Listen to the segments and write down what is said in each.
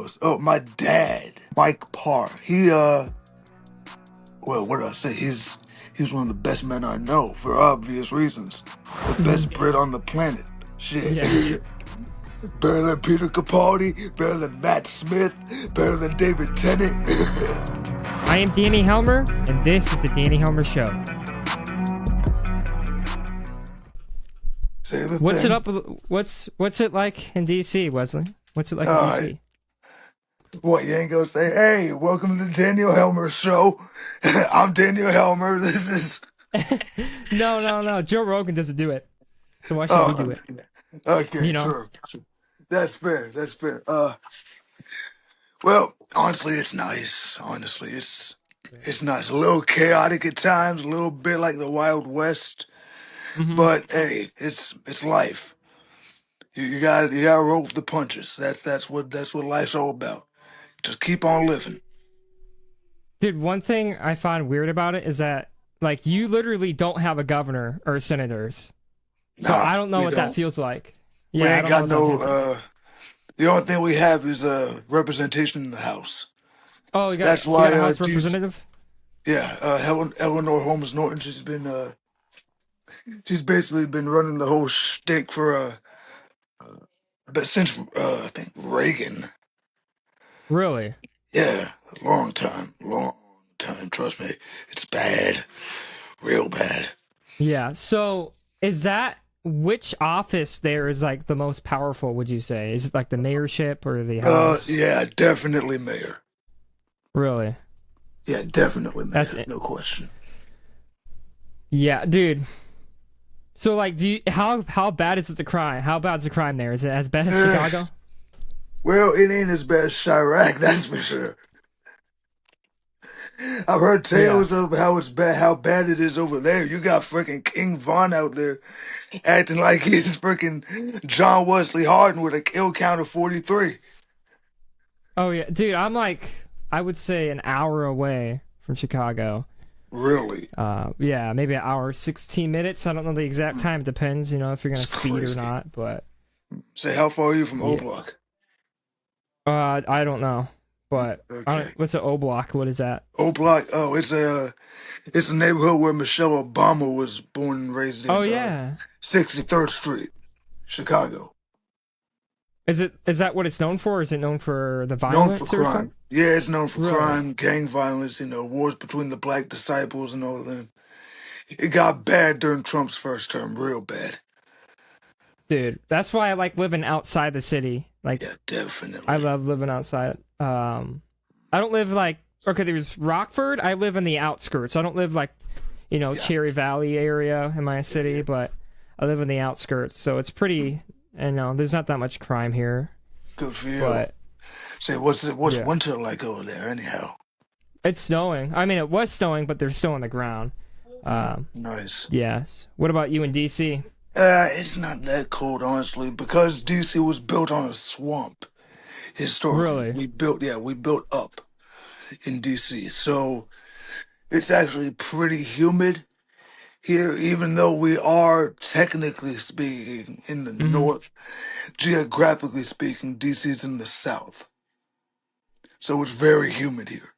goes. Oh, my dad, Mike Parr. Well, what did I say? He's one of the best men I know for obvious reasons. The best Brit on the planet. Shit. Yeah. Better than Peter Capaldi, better than Matt Smith, better than David Tennant. I am Danny Helmer, and this is the Danny Helmer Show. What's it up? What's it like in DC, Wesley? What's it like in DC? What, you ain't gonna say, hey, welcome to the Daniel Helmer Show. I'm Daniel Helmer. This is... No. Joe Rogan doesn't do it. So why should we do it? Okay, you know? True. That's fair. Well, honestly, it's nice. It's nice. A little chaotic at times, a little bit like the Wild West. Mm-hmm. But hey, it's life. You gotta roll with the punches. That's what life's all about. Just keep on living. Dude, one thing I find weird about it is that, like, you literally don't have a governor or senators. So I don't know what that feels like. Yeah, we ain't got no. The only thing we have is representation in the House. Oh, you got, that's why a House representative. Yeah, Eleanor Holmes Norton. She's basically been running the whole shtick for but since I think Reagan. Really? Yeah, long time. Trust me, it's bad, real bad. Yeah. So is that which office there is like the most powerful? Would you say is it like the mayorship or the House? Yeah, definitely mayor. Really? Yeah, definitely mayor. That's no question. Yeah, dude. So like, how bad is it the crime? How bad is the crime there? Is it as bad as Chicago? Well, it ain't as bad as Chirac, that's for sure. I've heard tales of how bad it is over there. You got freaking King Von out there acting like he's freaking John Wesley Hardin with a kill count of 43. Oh yeah, dude, I'm like, I would say an hour away from Chicago. Really? Yeah, maybe an hour, 16 minutes. I don't know the exact time. It depends, if you're gonna speed crazy. or not. But say, how far are you from O Block? I don't know. But okay. What's an O Block? What is that? O Block? Oh, it's a neighborhood where Michelle Obama was born and raised in. Oh yeah, 63rd Street, Chicago. Is that what it's known for? Or is it known for the violence known for or crime. something? Yeah, it's known for crime, gang violence. Wars between the black disciples and all of them. It got bad during Trump's first term, real bad. Dude, that's why I like living outside the city. Like, yeah, definitely. I love living outside. I don't live like, okay, there's Rockford. I live in the outskirts. I don't live like, Cherry Valley area in my city, but I live in the outskirts. So it's pretty, there's not that much crime here. Good for you. But, say, what's winter like over there anyhow? It's snowing. I mean, it was snowing, but they're still on the ground. Nice. Yes. What about you in DC? It's not that cold, honestly, because DC was built on a swamp. Historically, really? we built up in DC, so it's actually pretty humid here. Even though we are technically speaking in the north, geographically speaking, DC's in the south, so it's very humid here.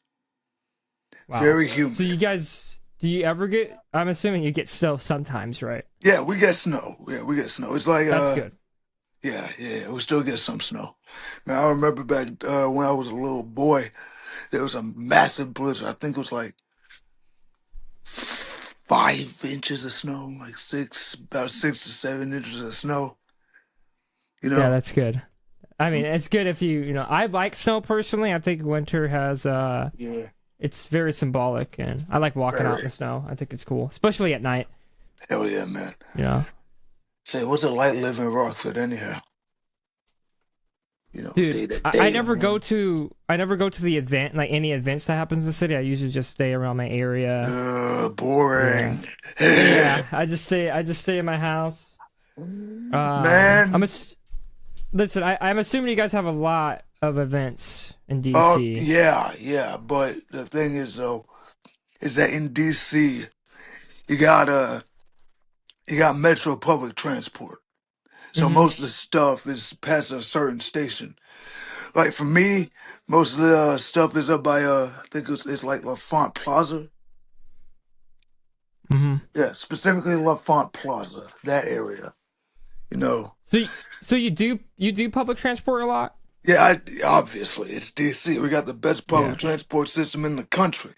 Wow. Very humid. So you guys, do you ever get? I'm assuming you get snow sometimes, right? Yeah, we get snow. It's like that's good. Yeah, we still get some snow. Man, I remember back when I was a little boy, there was a massive blizzard. I think it was like 5 inches of snow, like about 6 to 7 inches of snow. Yeah, that's good. I mean, it's good if I like snow personally. I think winter has it's very symbolic, and I like walking out in the snow. I think it's cool, especially at night. Hell yeah, man. Yeah. Say, what's it like living in Rockford anyhow? Dude, I never go to the event, like any events that happens in the city. I usually just stay around my area. Boring. Yeah, I just stay in my house. Man, listen. I'm assuming you guys have a lot of events in DC. Oh yeah, but the thing is though, is that in DC, you got Metro public transport. So most of the stuff is past a certain station. Like for me, most of the stuff is up by I think it's like LaFont Plaza. Hmm. Yeah, specifically LaFont Plaza, that area. You know. So, so you do public transport a lot? Yeah, obviously it's DC. We got the best Yeah. public transport system in the country.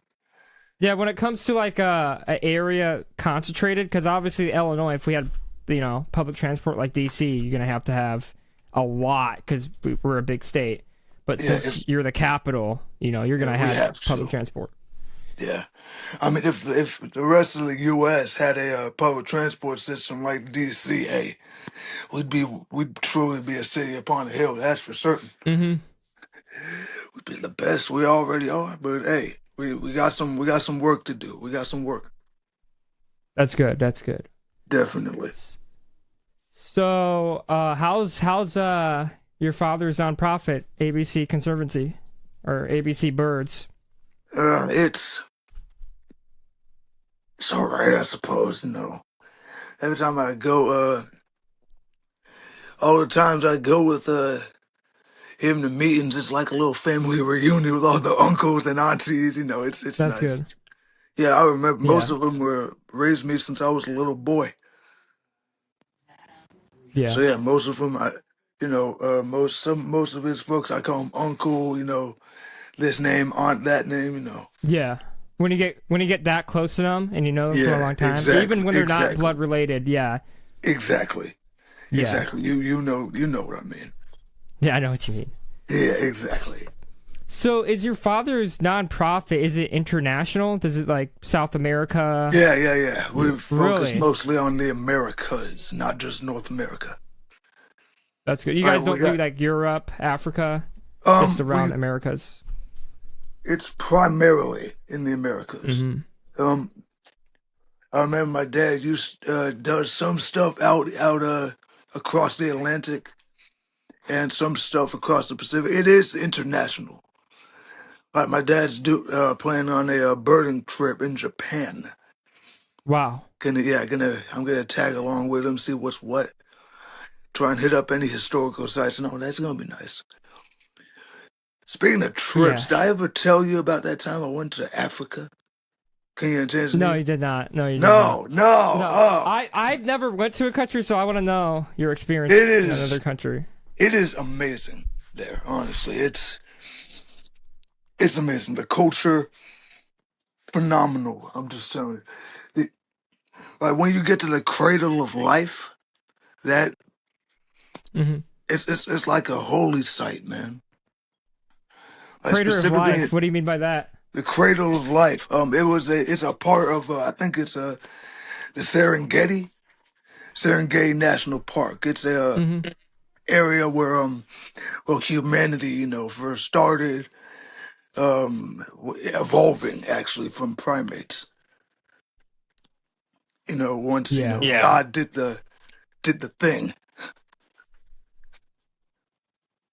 Yeah, when it comes to like a area concentrated, because obviously Illinois, if we had public transport like DC, you're gonna have to have a lot because we're a big state. But Yeah, if since you're the capital, you're yeah, gonna we have have public to. transport. Yeah, I mean, if the rest of the U.S. had a public transport system like DCA, we'd truly be a city upon a hill. That's for certain. Hmm. We'd be the best. We already are. But hey, we got some work to do. We got some work. That's good. That's good. Definitely. So, how's your father's nonprofit, ABC Conservancy, or ABC Birds? Uh, it's it's all right, I suppose. Every time I go, all the times I go with him to meetings, it's like a little family reunion with all the uncles and aunties. It's That's good. nice. Yeah, I remember most Yeah. of them were raised me since I was a little boy. So Yeah. yeah, most of them, most of his folks, I call him uncle. This name, aunt, that name. Yeah. When you get that close to them and you know them for a Yeah, long time, even exactly, when they're not exactly, blood related, yeah. exactly, Yeah. exactly. You know what I mean. Yeah, I know what you mean. Yeah, exactly. So is your father's nonprofit, is it international? Does it like South America? Yeah, yeah, yeah. Yeah. We focus Really? mostly on the Americas, not just North America. That's good. You Like guys we don't do got like Europe, Africa, just we around Americas. it's primarily in the Americas. Hmm. Um, I remember my dad used does some stuff out across the Atlantic and some stuff across the Pacific. It is international. Like my dad's planning on a birding trip in Japan. Wow. I'm gonna tag along with him, see what's what. Try and hit up any historical sites. No, that's gonna be nice. Speaking of trips, Yeah. did I ever tell you about that time I went to Africa, Kenya and No, Tanzania? you did not. No, you did not. No, no. No, Oh, I've never went to a country, so I want to know your it experience in another is. country. It is amazing there. Honestly, it's amazing. The culture, phenomenal. I'm just telling you. Like when you get to the cradle of life, that Hmm. it's like a holy site, man. Like Crater of specifically Life. What do you mean by that? the cradle of life. It's a part of I think it's the Serengeti National Park. It's a Hmm. area where humanity first started evolving actually from primates. Once Yeah. God did the thing.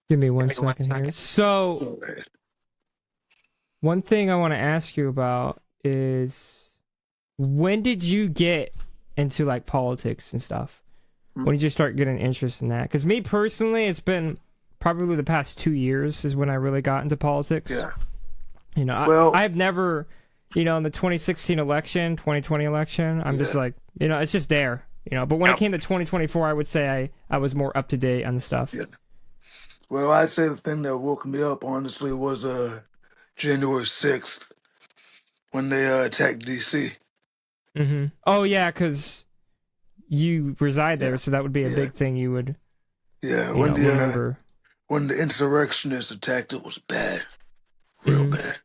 Give me 1 second here. So, Right. one thing I want to ask you about is when did you get into like politics and stuff? When did you start getting interest in that? Because me personally, it's been probably the past 2 years is when I really got into politics. Yeah. I Well, have never, in the 2016 election, 2020 election, I'm just yeah. like, it's just there. But when it came to 2024, I would say I was more up to date on the stuff. Yeah. Well, I'd say the thing that woke me up honestly was January 6th when they attacked DC. Oh yeah, because you reside Yeah. there, so that would be a Yeah. big thing you would, Yeah. When remember. the insurrectionists attacked, it was bad. Real Hmm. bad.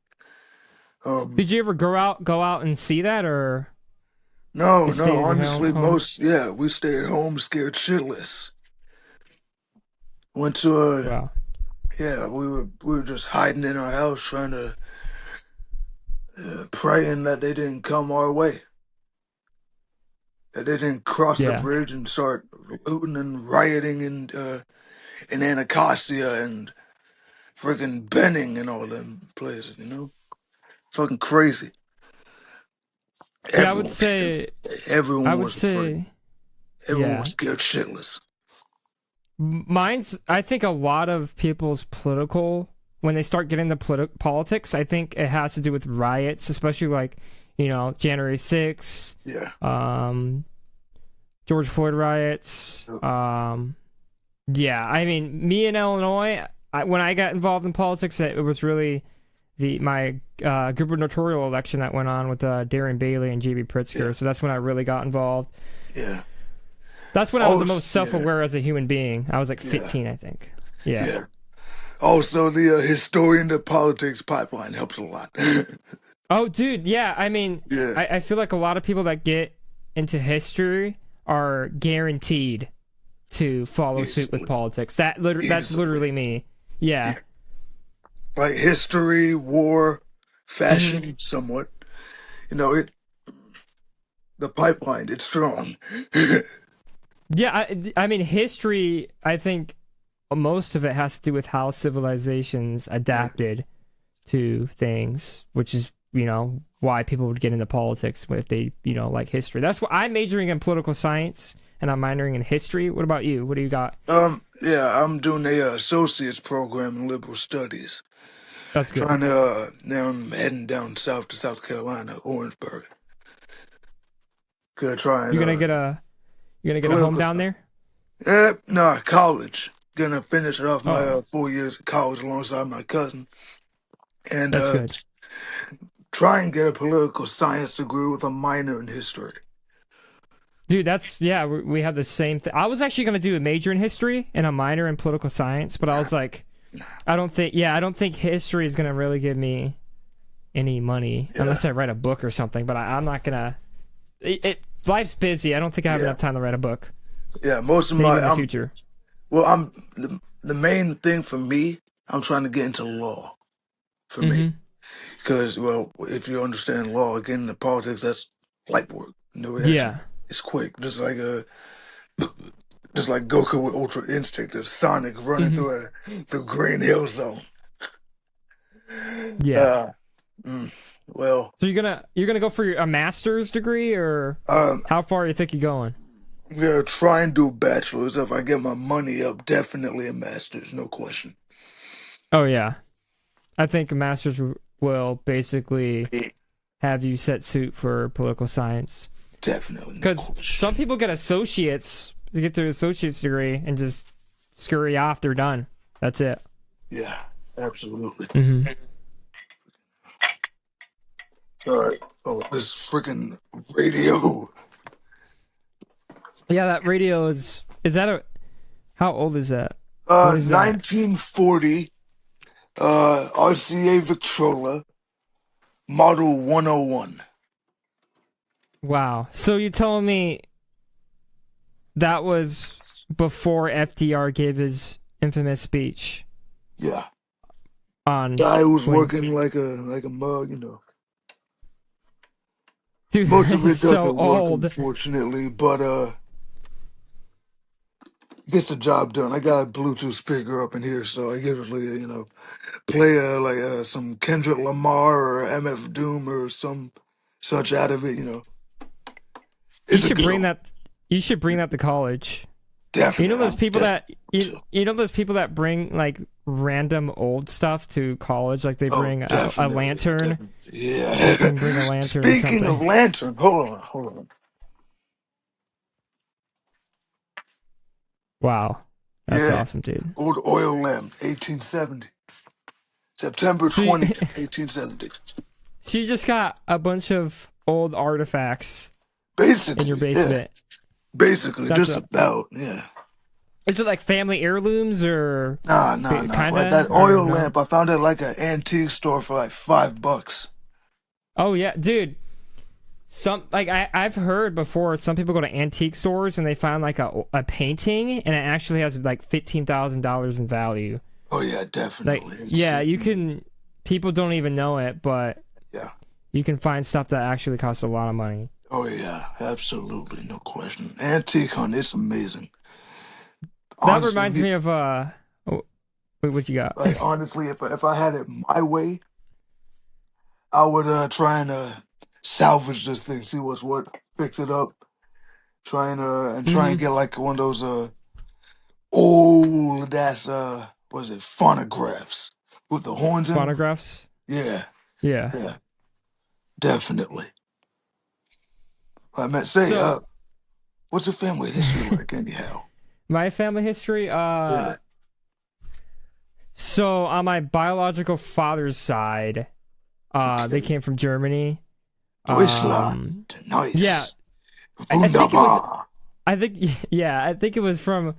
Um Did you ever go out and see that, or no, you no, stayed at your honestly home? we stayed home scared shitless. Went to Wow. yeah, we were just hiding in our house trying to praying that they didn't come our way. That they didn't cross the Yeah. bridge and start looting and rioting in Anacostia and freaking Benning and all them places. Fucking crazy. Yeah, I would Everyone, say, I everyone would was afraid. say, Everyone yeah. was scared shitless. I think a lot of people's political, when they start getting into politics, I think it has to do with riots, especially like, January 6th, Yeah. George Floyd riots. Yeah, I mean, me in Illinois, when I got involved in politics, it was really my gubernatorial election that went on with Darren Bailey and J.B. Pritzker. Yeah. So that's when I really got involved. Yeah. That's when I was the most Yeah. self-aware as a human being. I was like Yeah. 15, I think. Yeah. Yeah. Also, the historian to politics pipeline helps a lot. Oh, dude, yeah. I mean, Yeah. I feel like a lot of people that get into history are guaranteed to follow suit with politics. That's literally me. Yeah. Like history, war, fashion, somewhat. The pipeline, it's strong. Yeah, I mean, history, I think most of it has to do with how civilizations adapted to things, which is, why people would get into politics if they, like history. That's why I'm majoring in political science and I'm minoring in history. What about you? What do you got? Yeah, I'm doing a associate's program in liberal studies. That's good. Now I'm heading down south to South Carolina, Orangeburg. Gonna try and You're gonna get a home down there? No, college. Gonna finish it off my Oh. 4 years of college alongside my cousin, and That's good. try and get a political science degree with a minor in history. Dude, we have the same thing. I was actually going to do a major in history and a minor in political science, but I was like, I don't think history is going to really give me any money unless I write a book or something, but I'm not going to. Life's busy. I don't think I have enough time to write a book. Yeah, most of Maybe my in the future. Well, the main thing for me. I'm trying to get into law. For me, because if you understand law, getting into politics, that's light work. Yeah. It's quick, just like Goku with Ultra Instinct or Sonic running through the Green Hill Zone. Yeah. Well, so you're gonna go for a master's degree, or how far you think you're going? I'm gonna try and do bachelor's. If I get my money up, definitely a master's, no question. Oh yeah, I think a master's will basically have you set suit for political science. Definitely, because some people get associates to get their associate's degree and just scurry off. They're done. That's it. Yeah, absolutely. Mm-hmm. All right. Oh, this freaking radio. Yeah, that radio is that how old is that? 1940, RCA Victrola, model 101. Wow. So you're telling me that was before FDR gave his infamous speech? Yeah. On guy was working like a mug, Dude, most of it doesn't so work, old. Unfortunately, but gets the job done. I got a Bluetooth speaker up in here, so I usually, play some Kendrick Lamar or MF Doom or some such out of it, You should bring that. You should bring that to college. Definitely. You know those people you know those people that bring like random old stuff to college, like they bring a lantern. Definitely. Yeah. Bring a lantern. Speaking of lantern, hold on. Wow, that's awesome, dude. Old oil lamp, 1870, September 20th, 1870. So you just got a bunch of old artifacts basically in your basement. Yeah. Basically, just about, yeah. Is it like family heirlooms or? Nah. Like that oil lamp, I found it at like an antique store for like $5. Oh yeah, dude. I've heard before, some people go to antique stores and they find like a painting and it actually has like $15,000 in value. Oh yeah, definitely. You can. People don't even know it, but yeah, you can find stuff that actually costs a lot of money. Oh yeah, absolutely, no question. Antique hunt, it's amazing. That reminds me of what you got? Like honestly, if I had it my way, I would try and salvage this thing, see what's what, fix it up, try and get like one of those Oh, that's was it phonographs with the horns in them? Phonographs. Yeah, Yeah. yeah, definitely. I meant say, So what's your family history like anyhow? my family history. Yeah, So on my biological father's side, they okay. came from Germany. Deutschland, Yeah, nice, I think it was. wunderbar. I think yeah, I think it was from.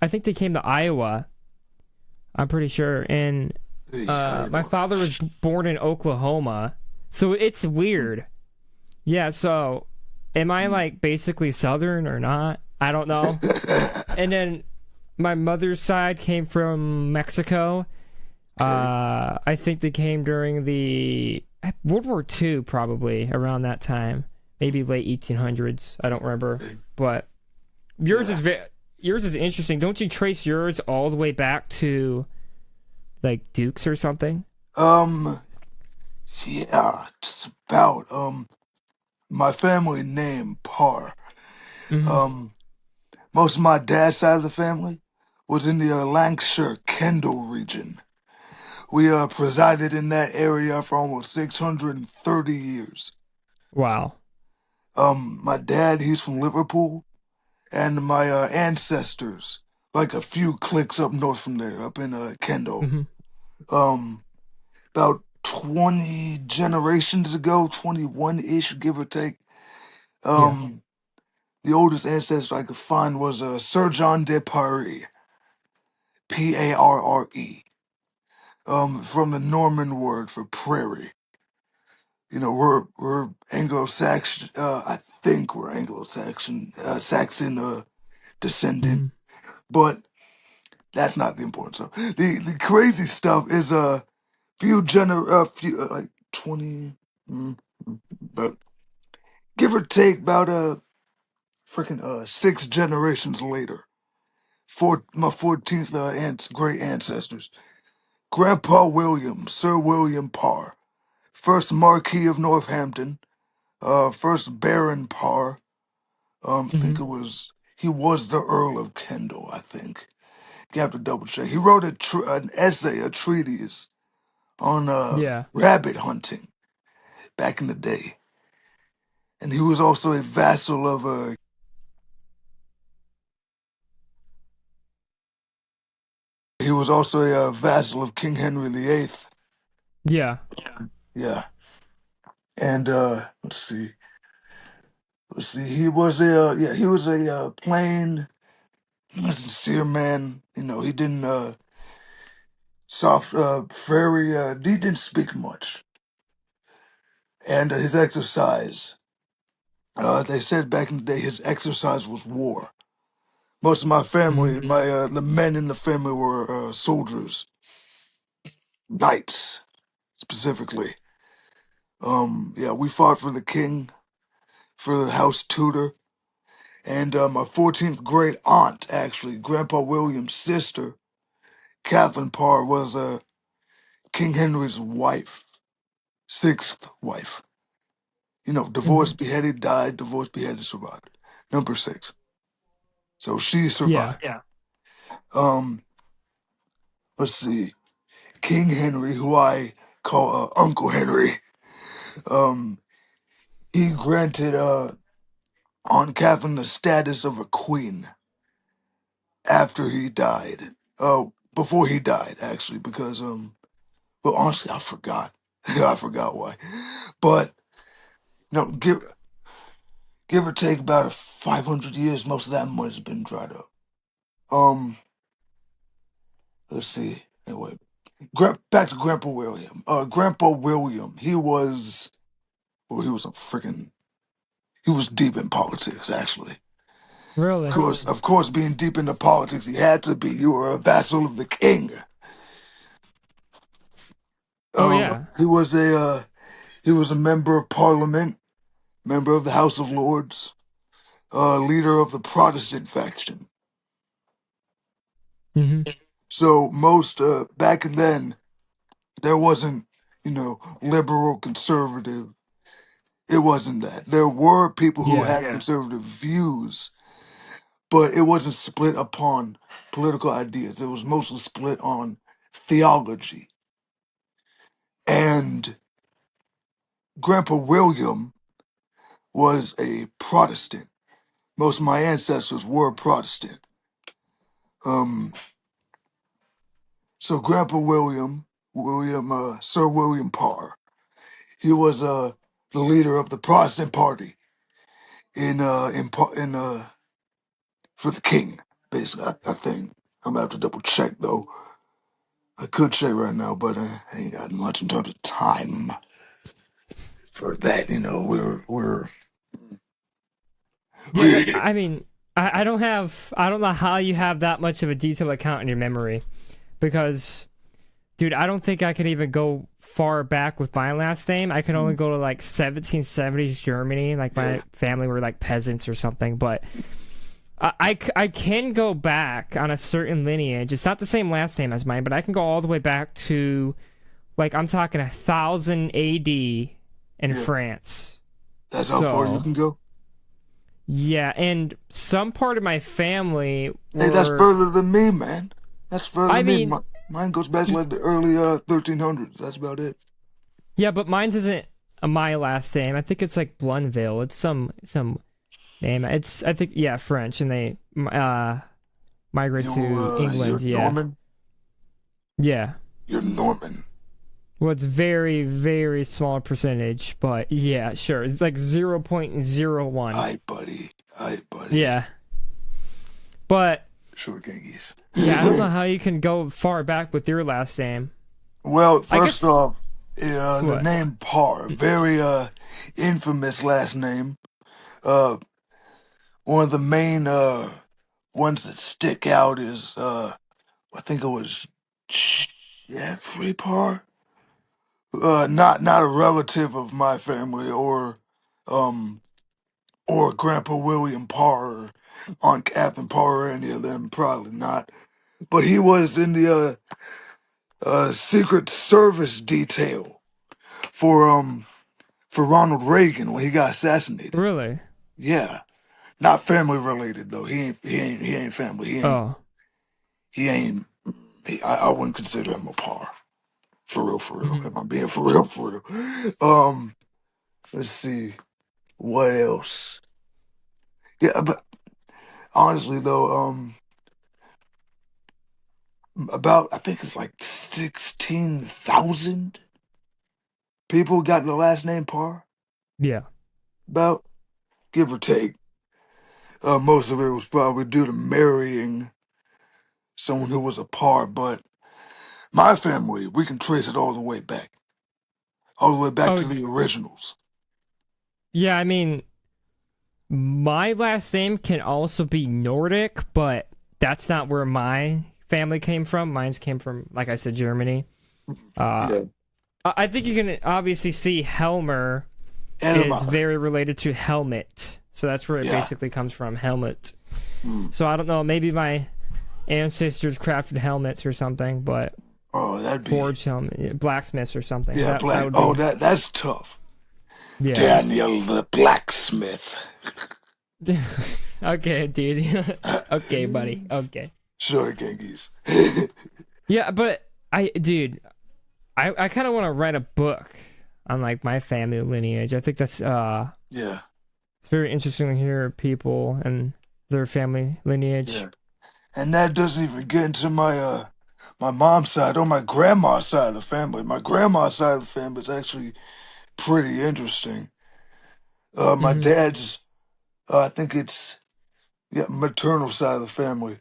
I think they came to Iowa. I'm pretty sure, and Hey, my father was born in Oklahoma, so it's weird. Yeah, so am I like basically Southern or not? I don't know. And then my mother's side came from Mexico. Okay, I think they came during the World War II, probably around that time, maybe late 1800s. I don't remember, okay, but yours yeah. is yours is interesting. Don't you trace yours all the way back to like Dukes or something? Um, yeah, just about. My family name Parr. Hmm. Um, most of my dad's side of the family was in the Lancashire Kendal region. We presided in that area for almost 630 years. Wow. My dad, he's from Liverpool, and my ancestors, like a few clicks up north from there, up in Kendal. Hmm. Um, about 20 generations ago, 21-ish, give or take. Yeah. Um, the oldest ancestor I could find was Sir John de Parry, Parre, from the Norman word for prairie. You know, we're Anglo-Saxon. I think we're Anglo-Saxon, Saxon descendant, Hmm. but that's not the important stuff. The crazy stuff is few like 20, but give or take about freaking 6 generations later, my 14th great ancestors, Grandpa William, Sir William Parr, first Marquis of Northampton, first Baron Parr. Hmm. Think it was he was the Earl of Kendal. I think you have to double check. He wrote an essay, a treatise on Yeah. rabbit hunting back in the day, and he was also a vassal of he was also a vassal of King Henry VIII. Yeah. Yeah, and let's see, he was a he was a plain, sincere man. You know, he didn't soft, very he didn't speak much, and his exercise. They said back in the day his exercise was war. Most of my Hmm. family, the men in the family were soldiers, knights specifically. Yeah, we fought for the king, for the house Tudor, and my 14th great aunt, actually, Grandpa William's sister, Catherine Parr, was King Henry's wife, sixth wife. You know, Hmm. divorced, beheaded, died, divorced, beheaded, survived. Number six. So she Yeah. survived. Yeah. Um, let's see. King Henry, who I call Uncle Henry, um, he granted Aunt Catherine the status of a queen after he died. Before he died, actually, because well, honestly, I forgot. I forgot why. But no, give or take about 500 years, most of that money's been dried up. Um, let's see. Anyway, back to Grandpa William. Grandpa William, he was a freaking, he was deep in politics, actually. Really? Of course, being deep into politics, he had to be. You were a vassal of the king. Oh yeah. He was a member of Parliament, member of the House of Lords, leader of the Protestant faction. Hmm. So most back then there wasn't, liberal conservative. It wasn't that. There were people who Yeah. had conservative views, but it wasn't split upon political ideas. It was mostly split on theology. And Grandpa William was a Protestant. Most of my ancestors were Protestant. Um, so Grandpa William, Sir William Parr, he was the leader of the Protestant Party in for the king. Basically, I think I'm gonna have to double check though. I could check right now, but I ain't got much in terms of time for that. You know, Yeah, but we I mean, I don't know how you have that much of a detailed account in your memory, because, dude, I don't think I can even go far back with my last name. I can only go to like 1770s Germany. Like yeah. my family were like peasants or something, but I can go back on a certain lineage. It's not the same last name as mine, but I can go all the way back to, like, I'm talking 1000 AD in Yeah, France. that's how far you So, can go. yeah, and some part of my family Hey, that's were, further than me, man. That's further I than me. mean, Mine goes back to like the early 1300s. That's about it. yeah, but mine's isn't my last name. I think it's like Blunville. It's some name. It's, I think, yeah, French, and they migrated to You're England. Yeah, Norman. yeah. You're Norman. Well, it's very, very small percentage, but yeah, sure. It's like 0.01. Aye, buddy. Aye, buddy. Yeah. But Sure, Genghis. yeah, I don't know how you can go far back with your last name. Well, I first guess off, the what? name Parr, very infamous last name. Uh, one of the main ones that stick out is I think it was Jeffrey Parr. Not a relative of my family um or Grandpa William Parr or Aunt Catherine Parr or any of them, probably not. But he was in the Secret Service detail for for Ronald Reagan when he got assassinated. Really? Yeah, not family related though. He ain't family. Oh. He ain't. I wouldn't consider him a Parr. For real, for real. Hmm. If I'm being for real, for real. Let's see what else. Yeah, but honestly though, about I think it's like 16,000 people got the last name Parr. Yeah. About give or take. Most of it was probably due to marrying someone who was a Parr, but my family, we can trace it all the way back Oh, to the originals. yeah, I mean, my last name can also be Nordic, but that's not where my family came from. Mine's came from, like I said, Germany. Uh, Yeah, I think you can obviously see Helmer is Helmer. very related to helmet. So that's where it Yeah. basically comes from, helmet. Mm. So I don't know, maybe my ancestors crafted helmets or something, but Oh, that'd be forged helmet, blacksmiths or something. yeah, That black. would Oh, be, that's tough. yeah. Daniel the blacksmith. Okay, dude. Okay, buddy. Okay. Sure, Genghis. Yeah, but dude, I kind of want to write a book on like my family lineage. I think that's Yeah, it's very interesting to hear people and their family lineage. yeah. And that doesn't even get into my mom's side or my grandma's side of the family. My grandma's side of the family is actually pretty interesting. My Hmm. dad's, I think it's yeah, maternal side of the family.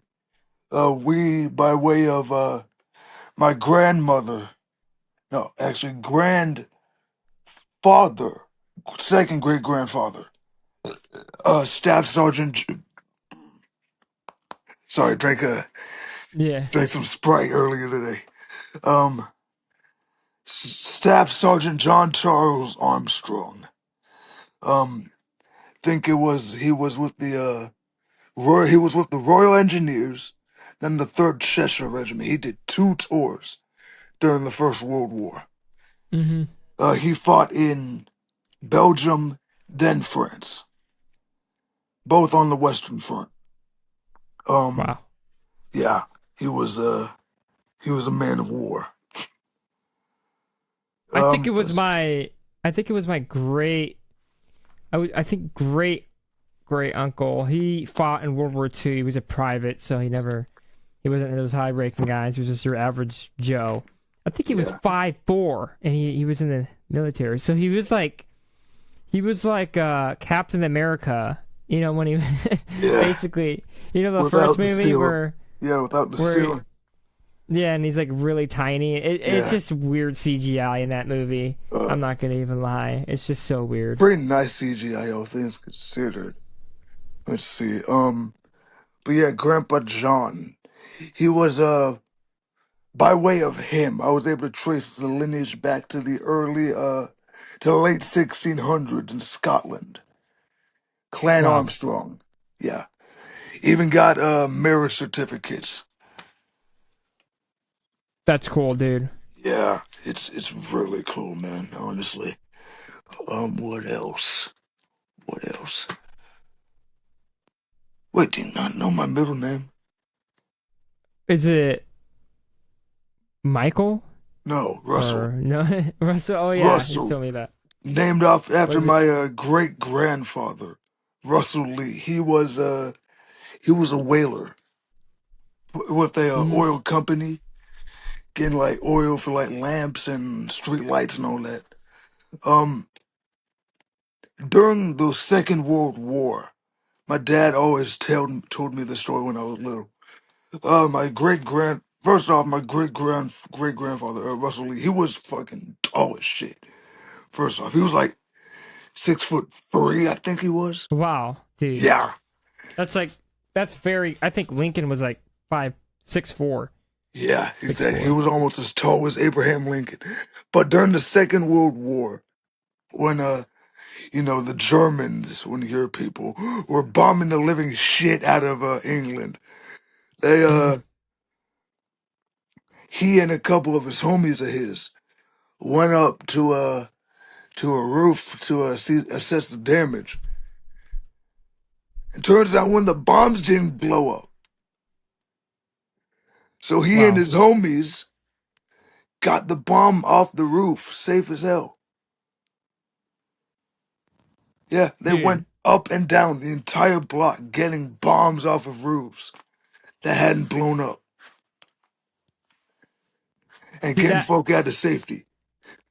We by way of my grandmother, no, actually grandfather, second great grandfather, Staff Sergeant. Sorry, Yeah. drank some Sprite earlier today. Um, Staff Sergeant John Charles Armstrong. Um, think it was he was with the he was with the Royal Engineers, then the Third Cheshire Regiment. He did two tours during the First World War. Hmm. He fought in Belgium, then France, both on the Western Front. Um, Wow. yeah, he was he was a man of war. I think it was Let's my I think it was my great I think great uncle. He fought in World War II. He was a private, so he wasn't those high ranking guys. He was just your average Joe. I think he was yeah, 5'4", and he was in the military. So he was like Captain America. You know when he yeah, basically the first without the movie ceiling. Yeah, without the where ceiling. yeah, and he's like really tiny. It's Yeah, just weird CGI in that movie. uh, I'm not gonna even lie. It's just so weird. pretty nice CGI, all things considered. Let's see. But yeah, Grandpa John. He was by way of him, I was able to trace the lineage back to the early to the late 1600s in Scotland. Clan Wow, Armstrong. Yeah. Even got marriage certificates. that's cool, dude. Yeah, it's really cool, man, honestly. What else? What else? Wait, do you not know my middle name? Is it Michael No, or Russell. no? Russell? Oh yeah, you Russell. told me that. Named off What after is it? my great grandfather, Russell Lee. He was a whaler with a Mm-hmm. oil company, getting like oil for like lamps and street lights and all that. Um, during the Second World War, my dad always told me the story when I was little. My first off, my great grandfather Russell Lee, he was fucking tall as shit. First off, he was like 6'3", I think he was. Wow, dude, Yeah, that's like that's very. I think Lincoln was like 5'6'4", yeah, six exactly. He four. was almost as tall as Abraham Lincoln. But during the Second World War, when the Germans, when you hear people, were bombing the living shit out of England, they Mm-hmm. he and a couple of his homies of his went up to a roof to assess the damage. It turns out when the bombs didn't blow up, so he and Wow, his homies got the bomb off the roof, safe as hell. Yeah, they dude, went up and down the entire block getting bombs off of roofs that hadn't blown up and dude, getting that. folk out to safety.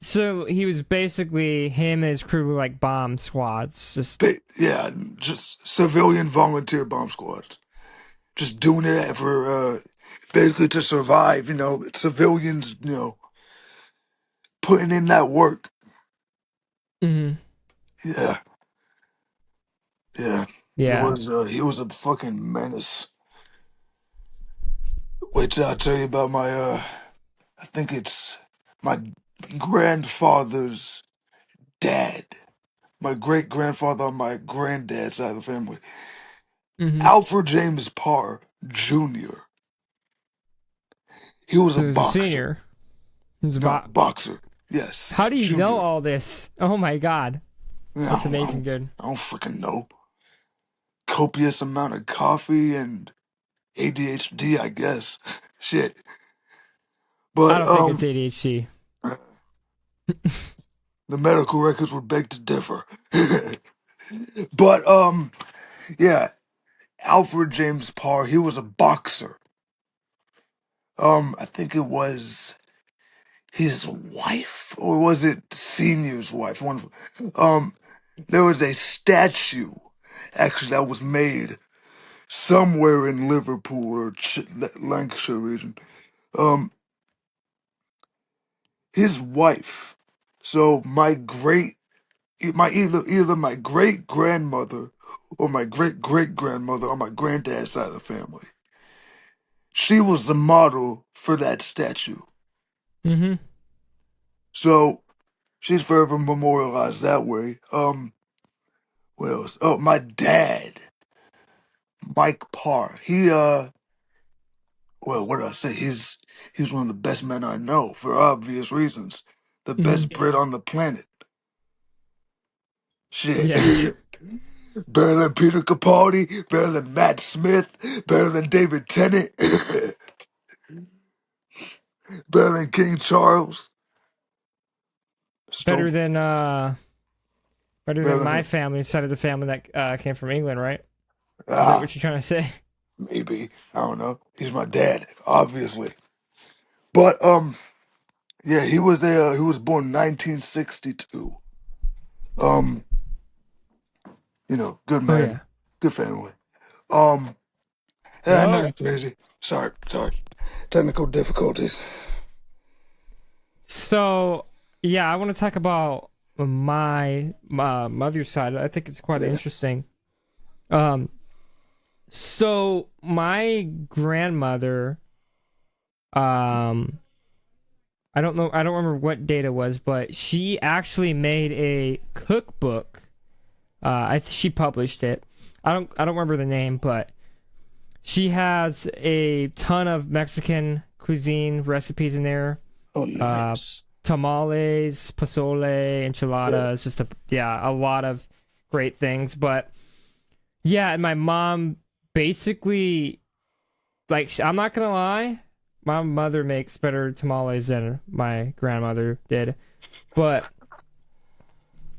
So he was basically him and his crew were like bomb squads. Just Yeah, just civilian volunteer bomb squads. Just doing it for basically to survive, civilians, putting in that work. mm-hmm. Yeah, yeah. Yeah. He was a fucking menace. Wait till I tell you about my I think it's my grandfather's dad. My great grandfather on my granddad's side of the family. Mm-hmm. Alfred James Parr Jr. He was So a he was a boxer. senior. He was a No, bot. boxer. How Yes, do you know Junior. all this? Oh my god, Yeah, that's amazing, dude. I don't freaking know. Copious amount of coffee and ADHD, I guess. Shit. I But don't think it's ADHD. the medical records would beg to differ. But yeah, Alfred James Parr, he was a boxer. I think it was his wife, or was it Senior's wife? There was a statue actually that was made somewhere in Liverpool or Lancashire region. Um, his wife. So either my great grandmother or my great great grandmother on my granddad's side of the family. She was the model for that statue. Mm-hmm. So she's forever memorialized that way. What else? Oh, my dad, Mike Parr. Well, what did I say? He's one of the best men I know for obvious reasons. The Mm-hmm. best Brit on the planet. Shit. Yeah. Better than Peter Capaldi, better than Matt Smith, better than David Tennant, better than King Charles. Better Still than better than better my than family side of the family that came from England, right? Is that ah, what you're trying to say? maybe. I don't know. He's my dad, obviously. But yeah, he was born 1962. Um, good Oh man, yeah. good family. Um, yeah, Hello. nothing crazy. Sorry. Technical difficulties. So yeah, I want to talk about my mother's side. I think it's quite Yeah. interesting. Um, so my grandmother, um, I don't remember what date it was, but she actually made a cookbook. She published it. I don't remember the name, but she has a ton of Mexican cuisine recipes in there. Oh, Uh, nice. Tamales, pozole, Yeah. enchiladas, just a lot of great things. But yeah, and my mom basically, like, I'm not gonna lie, my mother makes better tamales than my grandmother did. But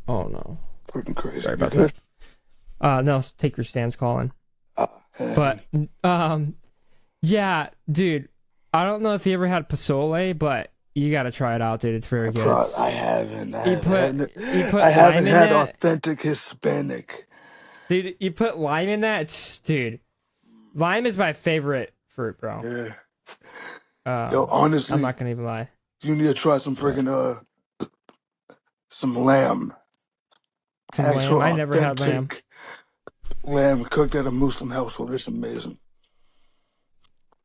oh no, Freaking crazy. sorry You about good? that. No, take your stands calling. And But yeah, dude, I don't know if you ever had pozole, but you gotta try it out, dude. It's very good. I It's haven't. you I put haven't lime in had that, authentic Hispanic. dude. You put lime in that, dude. Lime is my favorite fruit, bro. Yeah. Yo, I'm honestly, not gonna even lie. you need to try some What? freaking some lamb. Some lamb? Actual I never had lamb. authentic lamb cooked at a Muslim household. It's amazing.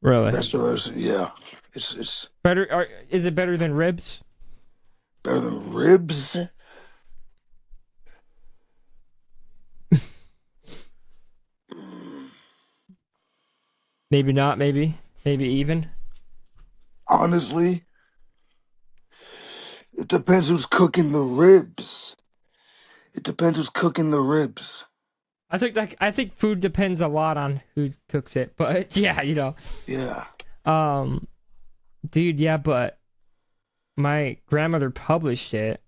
Really? That's the reason. Yeah. It's Better? Is it better than ribs? better than ribs. Mm, Maybe not. Maybe even. Honestly, it depends who's cooking the ribs. It depends who's cooking the ribs. I think food depends a lot on who cooks it, but yeah, Yeah. um, dude, yeah, but my grandmother published it.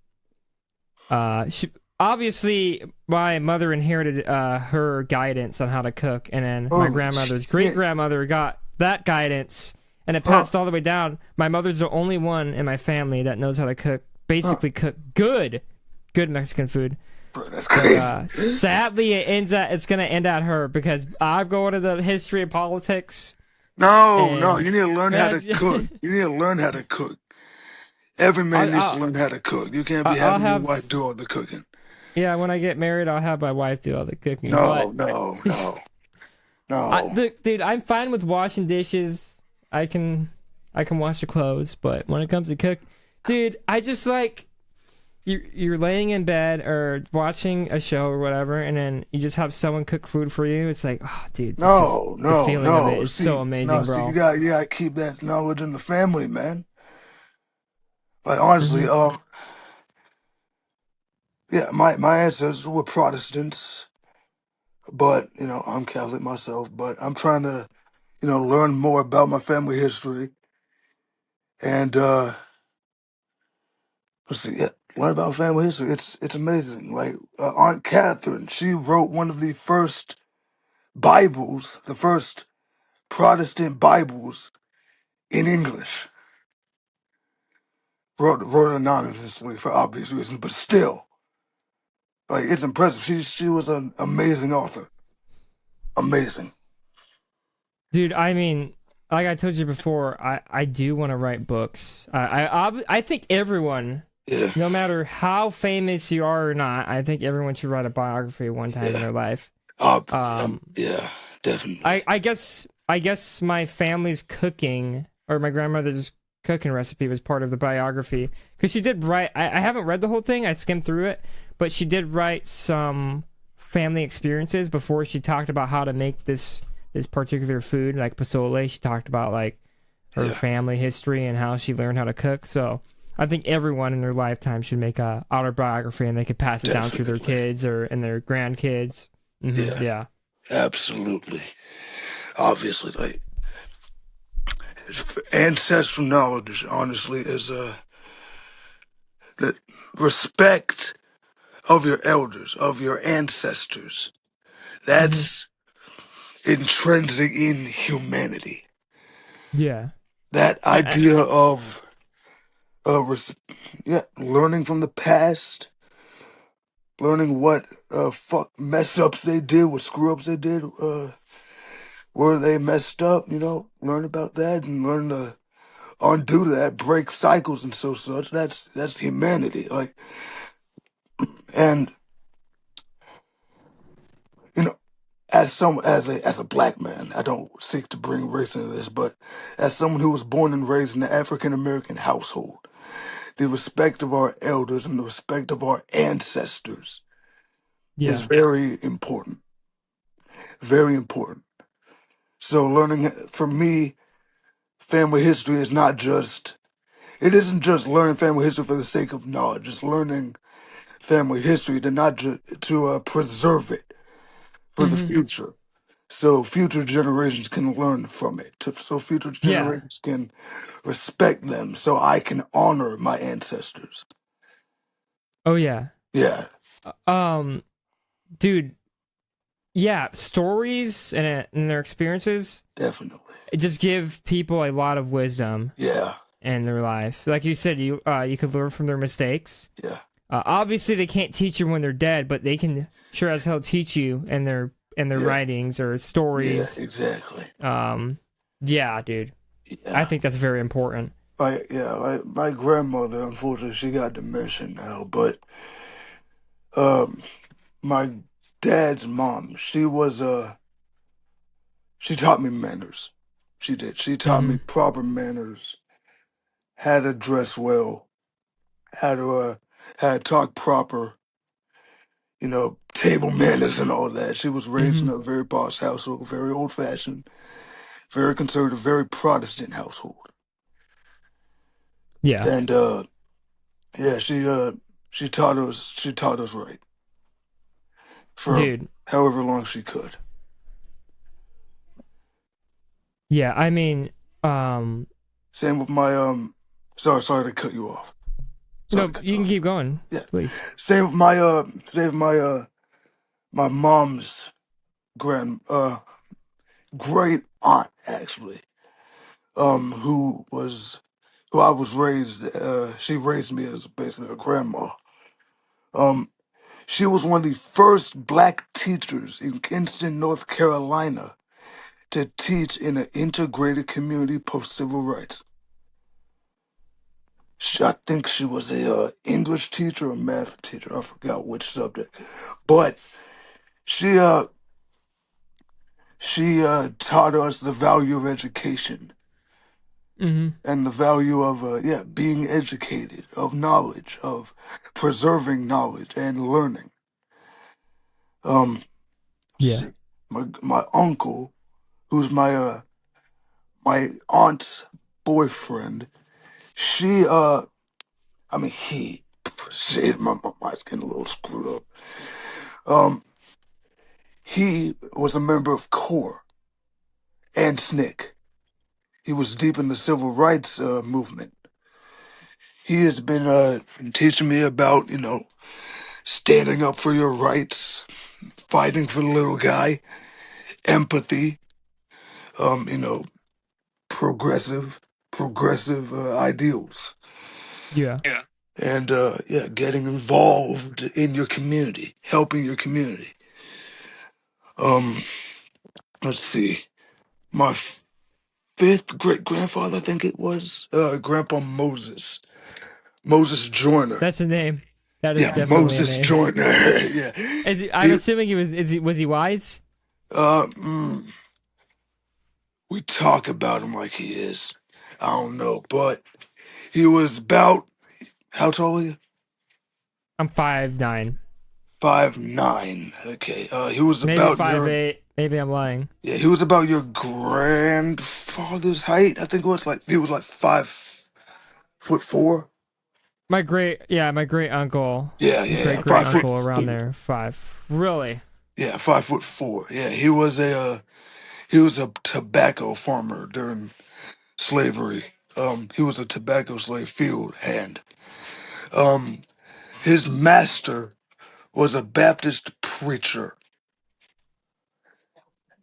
She obviously my mother inherited her guidance on how to cook, and then my Holy grandmother's great shit. grandmother got that guidance, and it Huh. passed all the way down. My mother's the only one in my family that knows how to cook, Huh. basically cook good Mexican food. Bro, that's But crazy. sadly, it's gonna end at her because I'm going to the history of politics, No, and you need to learn how to that's cook. You need to learn how to cook. Every man needs to I'll learn how to cook. You can't be I'll having your have wife do all the cooking. yeah. When I get married, I'll have my wife do all the cooking. No, But no, no, no. look, dude, I'm fine with washing dishes. I can wash the clothes, but when it comes to cook, dude, I just like you're laying in bed or watching a show or whatever, and then you just have someone cook food for you. It's like, oh, dude, it's just No, the no, feeling of it no. is so amazing, See, bro. you gotta keep that knowledge in the family, man. Like honestly, Hmm. yeah, my ancestors were Protestants, but I'm Catholic myself. But I'm trying to, learn more about my family history and let's see, yeah, learn about family history. It's amazing. Like Aunt Catherine, she wrote one of the first Bibles, the first Protestant Bibles in English. Wrote it anonymously for obvious reasons, but still, like it's impressive. She was an amazing author. Amazing. Dude, I mean, like I told you before, I do want to write books. I think everyone, Yeah, no matter how famous you are or not, I think everyone should write a biography one time in yeah. their life. Yeah, yeah, definitely. I guess my family's cooking or my grandmother's cooking recipe was part of the biography because she did write. I haven't read the whole thing. I skimmed through it, but she did write some family experiences before she talked about how to make this particular food, like pozole. She talked about like her Yeah, family history and how she learned how to cook. So I think everyone in their lifetime should make a autobiography and they could pass it down to their definitely. kids or and their grandkids. Yeah, Yeah. absolutely. Obviously, like ancestral knowledge, honestly, is the respect of your elders, of your ancestors. Hmm. That's intrinsic in humanity. Yeah. That I, idea of res- yeah, learning from the past, learning what fuck mess ups they did, what screw ups they did, where they messed up, learn about that and learn to undo that, break cycles and so such. That's humanity. Like, and you know, as a black man, I don't seek to bring race into this, but as someone who was born and raised in an African American household, the respect of our elders and the respect of our ancestors is yeah. very important. Very important. So learning for me, family history is not just it isn't just learning family history for the sake of knowledge. It's learning family history to not just to preserve it for the Hmm. future, so future generations can learn from it. So future Yeah. generations can respect them. So I can honor my ancestors. Oh yeah. Yeah, Um, dude. Yeah. Stories and their experiences definitely. it just give people a lot of wisdom Yeah, in their life. Like you said, you could learn from their mistakes. yeah, Obviously, they can't teach you when they're dead, but they can sure as hell teach you in their yeah, writings or yeah. stories. Exactly. Yeah, dude. I Yeah. think that's very important. My grandmother, unfortunately, she got dementia now, but um, my dad's mom, she taught me manners. She did. She taught me Hmm. proper manners, how to dress well, how to talk proper, table manners and all that. She was raised in Hmm. a very posh household, very old fashioned, very conservative, very Protestant household. Yeah, And yeah, she taught us right for dude. however long she could. Yeah, I mean, um, Same with my sorry to cut you off. Sorry to no, cut you you can off. keep going, Yeah. please. Same with my mom's grand great aunt actually. Who I was raised she raised me as basically a grandma. Um she was one of the first black teachers in Kinston, North Carolina to teach in an integrated community post civil rights. I think she was a English teacher or math teacher. I forgot which subject, but she uh she taught us the value of education Hmm. and the value of being educated, of knowledge, of preserving knowledge and learning. Um, Yeah, see, my uncle, who's my aunt's boyfriend, she I mean he shit, my mind's getting a little screwed up. Um, he was a member of CORE and SNCC. He was deep in the civil rights movement. He has been teaching me about, standing up for your rights, fighting for the little guy, empathy, um, you know, progressive ideals, yeah, and yeah, getting involved in your community, helping your community. Um, let's see, my fifth great grandfather, I think it was, Grandpa Moses Joyner. that's a name. That is Yeah, definitely a Moses name. Joyner. Yeah, Is he, I'm he, assuming he was. Was he wise? uh, mm, we talk about him like he is. I don't know, but he was about how tall are you? I'm 5'9", 5'9". Okay. He was maybe about five your eight. Maybe I'm lying. yeah. He was about your grandfather's height. I think it was like he was like 5'4". My great uncle, Yeah, yeah, great yeah. great 5 foot uncle around 4. there, five. Really? Yeah, 5'4". Yeah, he was a tobacco farmer during slavery. He was a tobacco slave field hand. Um, his master was a Baptist preacher,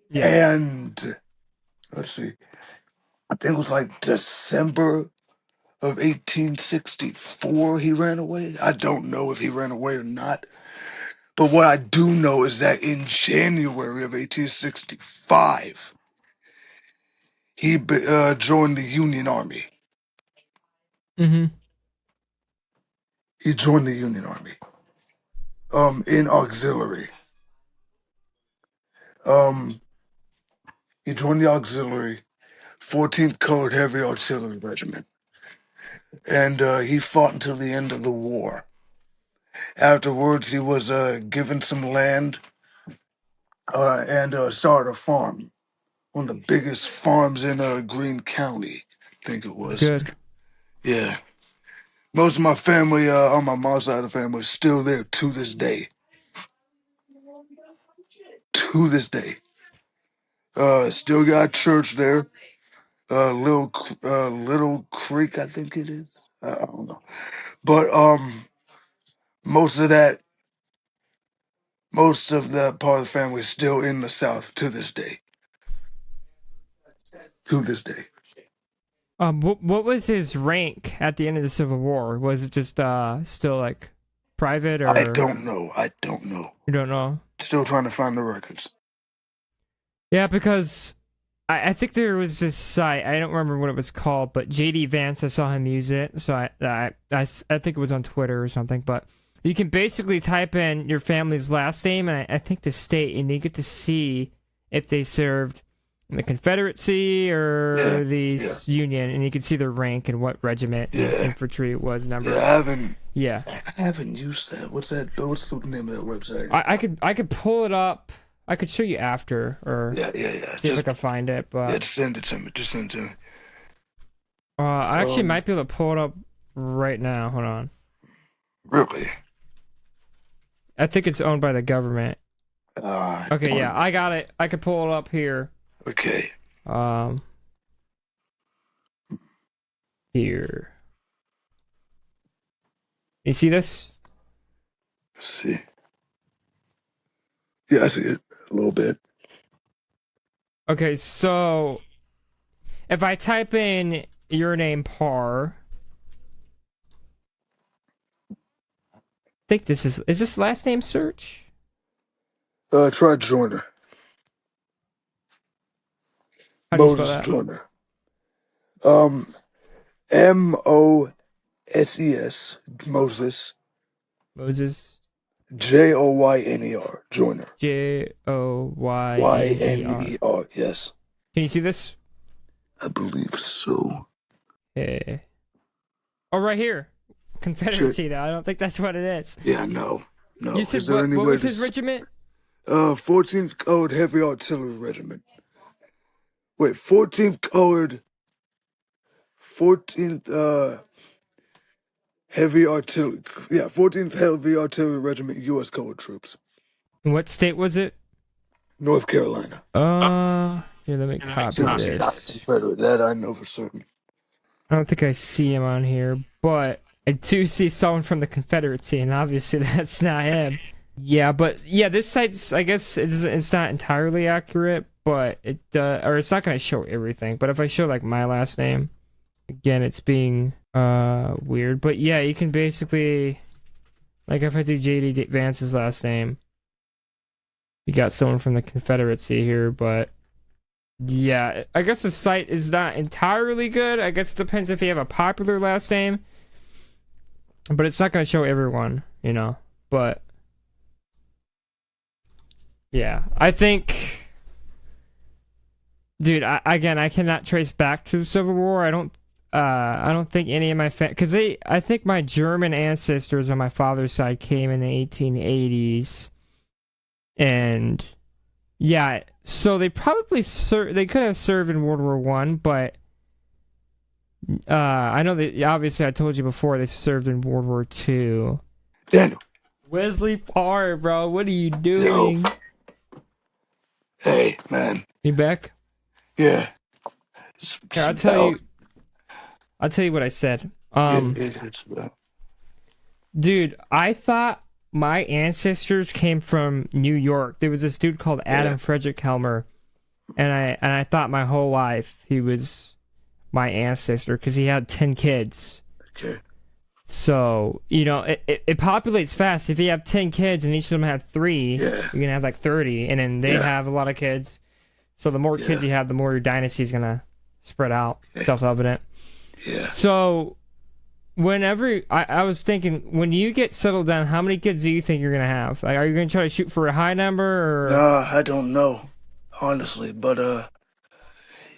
Yeah. and let's see, I think it was like December of 1864 he ran away. I don't know if he ran away or not, but what I do know is that in January of 1865 he joined the Union Army. Mm-hmm. He joined the Union Army. In auxiliary. Um, he joined the auxiliary, 14th Colored Heavy Artillery Regiment, and he fought until the end of the war. Afterwards, he was given some land and started a farm, one of the biggest farms in Greene County, I think it It's was. good. Yeah. Most of my family, on my mom's side of the family, is still there to this day. To this day. Still got church there. Little Creek, I think it is. I don't know. But most of that, most of that part of the family is still in the South to this day. To this day. What was his rank at the end of the Civil War? Was it just still like private, I or don't know. I don't know. you don't know? Still trying to find the records. Yeah, because I think there was this site, I don't remember what it was called, but JD Vance, I saw him use it, so I think it was on Twitter or something, but you can basically type in your family's last name and I think the state, and you get to see if they served in the Confederacy Yeah, or the yeah, Union, and you can see their rank and what regiment and yeah, infantry it was, yeah. number. Yeah, I haven't used that. What's that? What's the name of that website? I could pull it up. I could show you after, or Yeah, yeah, yeah. see if I can find it, Yeah, but just send it to me. Just send it to me. I actually Um, might be able to pull it up right now. Hold on. really? I think it's owned by the government. Okay, yeah, Darn. I got it. I could pull it up here. Okay. Um, here. You see this? Let's see. Yeah, I see it a little bit. Okay, so if I type in your name, Parr, I think is this last name search? Try Joyner. How do you spell Moses that? Joyner. Moses. Moses. Moses. Joyner. Joyner. Joyner. Yner. Yes. Can you see this? I believe so. Eh. Oh, right here. Sure. Confederacy, though. I don't think that's what it is. Yeah, no. No. You said Is there what? any What way was to his regiment? 14th Colored Heavy Artillery Regiment. Wait, 14th Colored 14th Heavy Artillery, yeah, 14th Heavy Artillery Regiment, U.S. Colored Troops, And what state was it? North Carolina. Here, let me copy this. Confederate, that I know for certain. I don't think I see him on here, but I do see someone from the Confederacy, and obviously that's not him. Yeah, but yeah, this site's, I guess it's not entirely accurate, but or it's not gonna show everything. But if I show like my last name, again, it's being weird. But yeah, you can basically, like, if I do JD Vance's last name, you got someone from the Confederacy here, but yeah, I guess the site is not entirely good. I guess it depends if you have a popular last name, but it's not going to show everyone, you know. But yeah, I think, dude, I cannot trace back to the Civil War. I don't think any of my because I think my German ancestors on my father's side came in the 1880s, and yeah, so they probably they could have served in World War One, but I know that obviously I told you before they served in World War Two. Daniel, Wesley Parr, bro, what are you yo, doing? Hey, man. You back? Yeah. Here, It's about. I'll tell you what I said. Yeah, it's about. Dude, I thought my ancestors came from New York. There was this dude called Yeah. Adam Frederick Helmer, and I thought my whole life he was my ancestor because he had 10 kids. Okay. So, it populates fast. If you have 10 kids and each of them have three, Yeah. you're gonna have like 30, and then they Yeah. have a lot of kids. So the more kids Yeah. you have, the more your dynasty is gonna spread out. Okay. Self-evident. Yeah. So whenever I was thinking, when you get settled down, how many kids do you think you're gonna have? Like, are you gonna try to shoot for a high number, or Nah, I don't know, honestly, but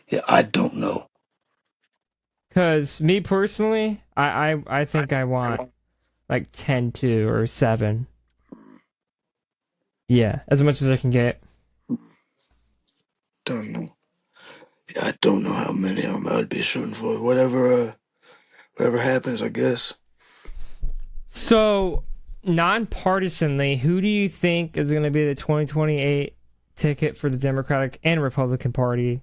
yeah, I don't know. because me personally, I think I want like 10 to or 7. Yeah, as much as I can get. Don't know. Yeah, I don't know how many I'd be shooting for. Whatever happens, I guess. So nonpartisanly, who do you think is gonna be the 2028 ticket for the Democratic and Republican Party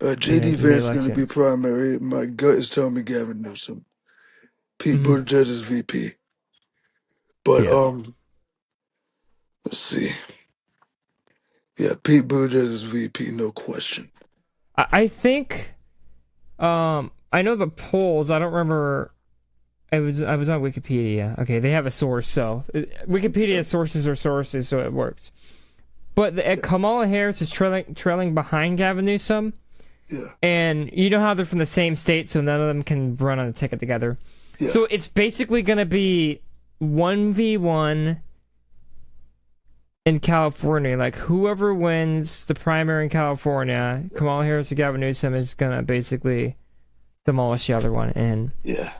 JD in the Vance going to be elections? primary. My gut is telling me Gavin Newsom. Pete Hmm. Buttigieg is VP. But Yeah. let's see. Yeah, Pete Buttigieg is VP, no question. I think I know the polls. I don't remember. I was on Wikipedia. Okay, they have a source, so Wikipedia sources are sources, so it works. But Kamala Harris is trailing behind Gavin Newsom, Yeah, and you know how they're from the same state, so none of them can run on a ticket together. yeah, So it's basically gonna be 1v1 in California. Like whoever wins the primary in California, Kamala Harris or Gavin Newsom is gonna basically demolish the other one, and yeah.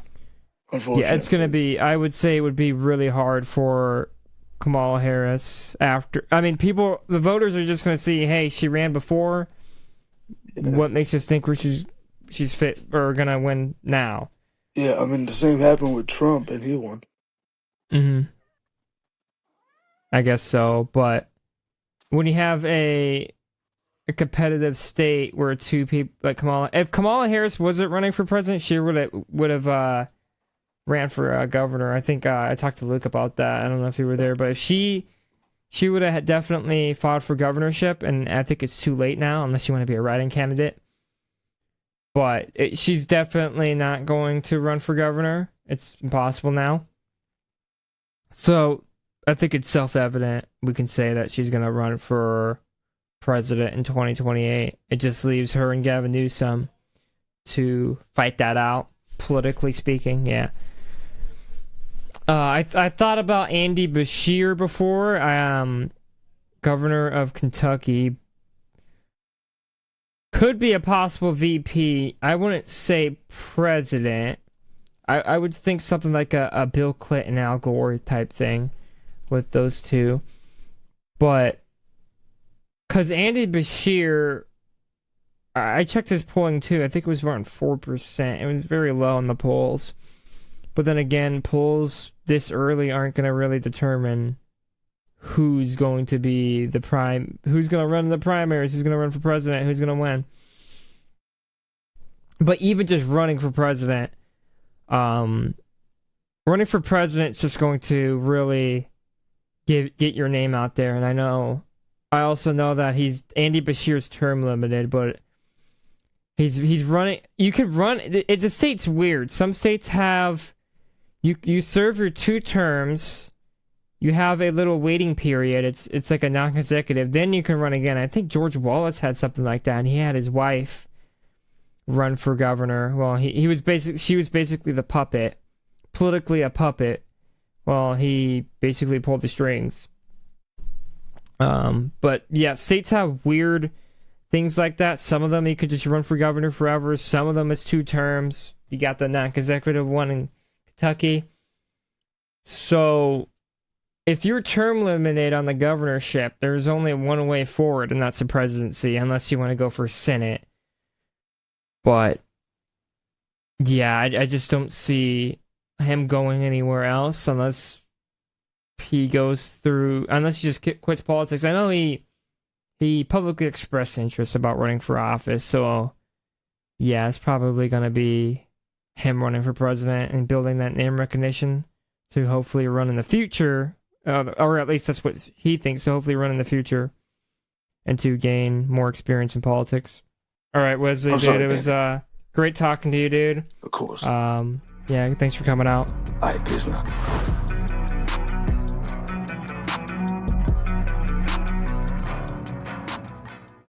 yeah, it's gonna Unfortunately. be. I would say it would be really hard for Kamala Harris after. I mean, the voters are just gonna see, hey, she ran before. Yeah. What makes us think she's fit or gonna win now? Yeah, I mean, the same happened with Trump, and he won. Hmm. I guess so, but when you have a competitive state where two people like if Kamala Harris wasn't running for president, she would have ran for governor. I think I talked to Luke about that. I don't know if you were there, but if she would have definitely fought for governorship, and I think it's too late now unless you want to be a write-in candidate. But she's definitely not going to run for governor. It's impossible now. So I think it's self-evident we can say that she's going to run for president in 2028. It just leaves her and Gavin Newsom to fight that out, politically speaking. Yeah. I thought about Andy Beshear before, governor of Kentucky. Could be a possible VP. I wouldn't say president. I would think something like a Bill Clinton, Al Gore type thing with those two. But because Andy Beshear, I checked his polling too. I think it was around 4%. It was very low in the polls. But then again, polls this early aren't going to really determine who's going to be who's going to run in the primaries, who's going to run for president, who's going to win. But even just running for president, running for president is just going to really get your name out there. And I also know that Andy Beshear's term limited, but he's running. You could run. The state's weird. Some states have. You serve your 2 terms, you have a little waiting period. It's like a non-consecutive. Then you can run again. I think George Wallace had something like that, and he had his wife run for governor. Well, she was basically the puppet, politically a puppet. Well, he basically pulled the strings. But yeah, states have weird things like that. Some of them you could just run for governor forever. Some of them is 2 terms. You got the non-consecutive one in Kentucky. So if you're term limited on the governorship, there's only one way forward, and that's the presidency, unless you want to go for Senate. But yeah, I just don't see him going anywhere else unless he just quits politics. I know he he publicly expressed interest about running for office. So, yeah, it's probably going to be him running for president and building that name recognition to hopefully run in the future, or at least that's what he thinks, to hopefully run in the future and to gain more experience in politics. All right, Wesley, dude, it was great talking to you, dude. Of course. Yeah, thanks for coming out. All right, peace, man.